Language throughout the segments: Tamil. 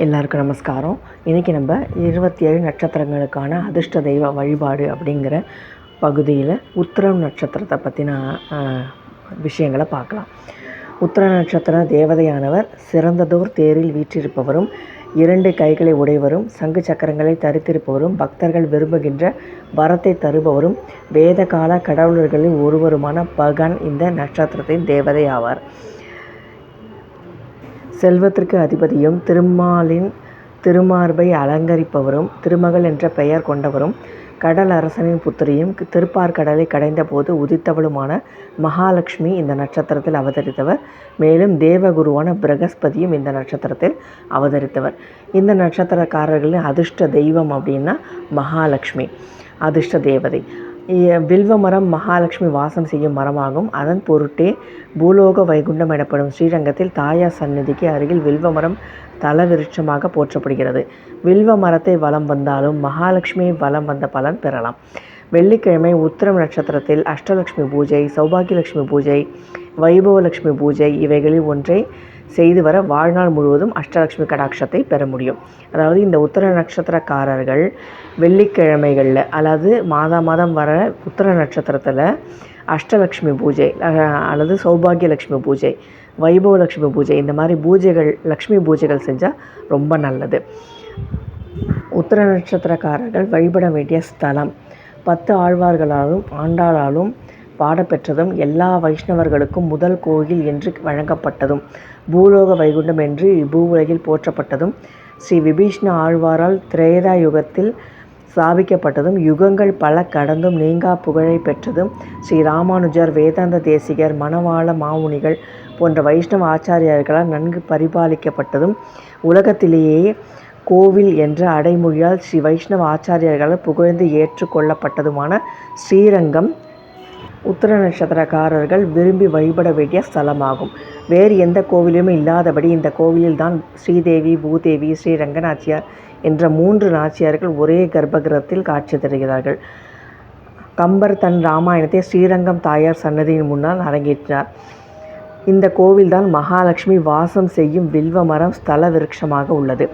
எல்லாருக்கும் நமஸ்காரம். இன்றைக்கி நம்ம 27 நட்சத்திரங்களுக்கான அதிர்ஷ்ட தெய்வ வழிபாடு அப்படிங்கிற பகுதியில் உத்திரம் நட்சத்திரத்தை பற்றின விஷயங்களை பார்க்கலாம். உத்திர நட்சத்திர தேவதையானவர் சிறந்ததோர் தேரில் வீற்றிருப்பவரும், 2 கைகளை உடையவரும், சங்கு சக்கரங்களை தரித்திருப்பவரும், பக்தர்கள் விரும்புகின்ற வரத்தை தருபவரும், வேத கால கடவுளர்களில் ஒருவருமான பகன் இந்த நட்சத்திரத்தின் தேவதை ஆவார். செல்வத்திற்கு அதிபதியும், திருமாலின் திருமார்பை அலங்கரிப்பவரும், திருமகள் என்ற பெயர் கொண்டவரும், கடல் அரசனின் புத்திரியும், திருப்பார்கடலை கடைந்த போது உதித்தவளுமான மகாலட்சுமி இந்த நட்சத்திரத்தில் அவதரித்தவர். மேலும் தேவகுருவான பிரகஸ்பதியும் இந்த நட்சத்திரத்தில் அவதரித்தவர். இந்த நட்சத்திரக்காரர்களின் அதிர்ஷ்ட தெய்வம் அப்படின்னா மகாலட்சுமி, அதிர்ஷ்ட தேவதை. வில்வ மரம் மகாலட்சுமி வாசம் செய்யும் மரமாகும். அதன் பொருட்டே பூலோக வைகுண்டம் எனப்படும் ஸ்ரீரங்கத்தில் தாயார் சந்நிதிக்கு அருகில் வில்வ மரம் தலவிருட்சமாக போற்றப்படுகிறது. வில்வ மரத்தை வலம் வந்தாலும் மகாலட்சுமியை வலம் வந்த பலன் பெறலாம். வெள்ளிக்கிழமை உத்திரம் நட்சத்திரத்தில் அஷ்டலட்சுமி பூஜை, சௌபாகியலட்சுமி பூஜை, வைபவலட்சுமி பூஜை இவைகளில் ஒன்றை செய்து வர வாழ்நாள் முழுவதும் அஷ்டலட்சுமி கடாட்சத்தை பெற முடியும். அதாவது இந்த உத்திர நட்சத்திரக்காரர்கள் வெள்ளிக்கிழமைகளில், அதாவது மாதம் வர உத்திர நட்சத்திரத்தில் அஷ்டலட்சுமி பூஜை அல்லது சௌபாகியலட்சுமி பூஜை, வைபவலட்சுமி பூஜை, இந்த மாதிரி பூஜைகள், லக்ஷ்மி பூஜைகள் செஞ்சால் ரொம்ப நல்லது. உத்திர நட்சத்திரக்காரர்கள் வழிபட வேண்டிய ஸ்தலம் 10 ஆழ்வார்களாலும் ஆண்டாளாலும் பாடப்பெற்றதும், எல்லா வைஷ்ணவர்களுக்கும் முதல் கோயில் என்று வழங்கப்பட்டதும், பூலோக வைகுண்டம் என்று இப்பூவுலகில் போற்றப்பட்டதும், ஸ்ரீ விபீஷ்ண ஆழ்வாரால் திரேதா யுகத்தில் ஸ்தாபிக்கப்பட்டதும், யுகங்கள் பல கடந்தும் நீங்கா புகழை பெற்றதும், ஸ்ரீ ராமானுஜர், வேதாந்த தேசிகர், மணவாள மாமுனிகள் போன்ற வைஷ்ணவ ஆச்சாரியர்களால் நன்கு பரிபாலிக்கப்பட்டதும், உலகத்திலேயே கோவில் என்ற அடைமொழியால் ஸ்ரீ வைஷ்ணவ ஆச்சாரியர்களால் புகழ்ந்து ஏற்றுக்கொள்ளப்பட்டதுமான ஸ்ரீரங்கம் உத்திர நட்சத்திரக்காரர்கள் விரும்பி வழிபட வேண்டிய ஸ்தலமாகும். வேறு எந்த கோவிலுமே இல்லாதபடி இந்த கோவிலில் தான் ஸ்ரீதேவி, பூதேவி, ஸ்ரீ ரங்கநாச்சியார் என்ற 3 நாச்சியார்கள் ஒரே கர்ப்பகிரகத்தில் காட்சி தருகிறார்கள். கம்பர் தன் ராமாயணத்தை ஸ்ரீரங்கம் தாயார் சன்னதியின் முன்னால் அரங்கேற்றினார். இந்த கோவில்தான் மகாலட்சுமி வாசம் செய்யும் வில்வ மரம் ஸ்தல விருட்சமாக உள்ளது.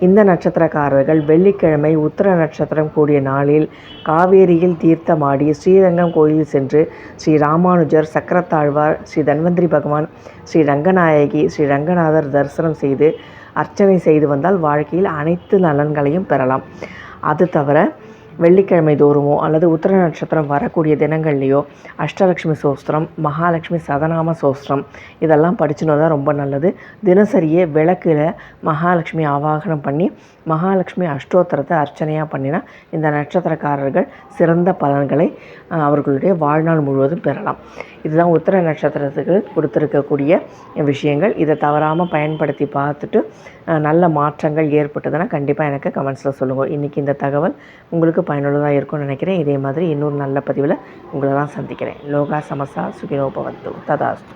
இந்த நட்சத்திரக்காரர்கள் வெள்ளிக்கிழமை உத்திர நட்சத்திரம் கூடிய நாளில் காவேரியில் தீர்த்தமாடி ஸ்ரீரங்கம் கோயில் சென்று ஸ்ரீ ராமானுஜர், சக்கரத்தாழ்வார், ஸ்ரீ தன்வந்திரி பகவான், ஸ்ரீ ரங்கநாயகி, ஸ்ரீ ரங்கநாதர் தரிசனம் செய்து அர்ச்சனை செய்து வந்தால் வாழ்க்கையில் அனைத்து நலன்களையும் பெறலாம். அது தவிர வெள்ளிக்கிழமை தோறுமோ அல்லது உத்திர நட்சத்திரம் வரக்கூடிய தினங்கள்லேயோ அஷ்டலட்சுமி சோஸ்திரம், மகாலட்சுமி சதநாம சோஸ்திரம் இதெல்லாம் படிச்சுன்னு தான் ரொம்ப நல்லது. தினசரியே விளக்கில் மகாலட்சுமி ஆவாகனம் பண்ணி மகாலட்சுமி அஷ்டோத்திரத்தை அர்ச்சனையாக பண்ணினா இந்த நட்சத்திரக்காரர்கள் சிறந்த பலன்களை அவர்களுடைய வாழ்நாள் முழுவதும் பெறலாம். இதுதான் உத்திர நட்சத்திரத்துக்கு கொடுத்துருக்கக்கூடிய விஷயங்கள். இதை தவறாமல் பயன்படுத்தி பார்த்துட்டு நல்ல மாற்றங்கள் ஏற்பட்டதுன்னா கண்டிப்பாக எனக்கு கமெண்ட்ஸில் சொல்லுங்கள். இன்றைக்கி இந்த தகவல் உங்களுக்கு பயனுள்ளதாக இருக்கும்னு நினைக்கிறேன். இதே மாதிரி இன்னொரு நல்ல பதிவில் உங்களை தான் சந்திக்கிறேன். லோகா சமஸ்தா சுகினோ பவந்து. ததாஸ்து.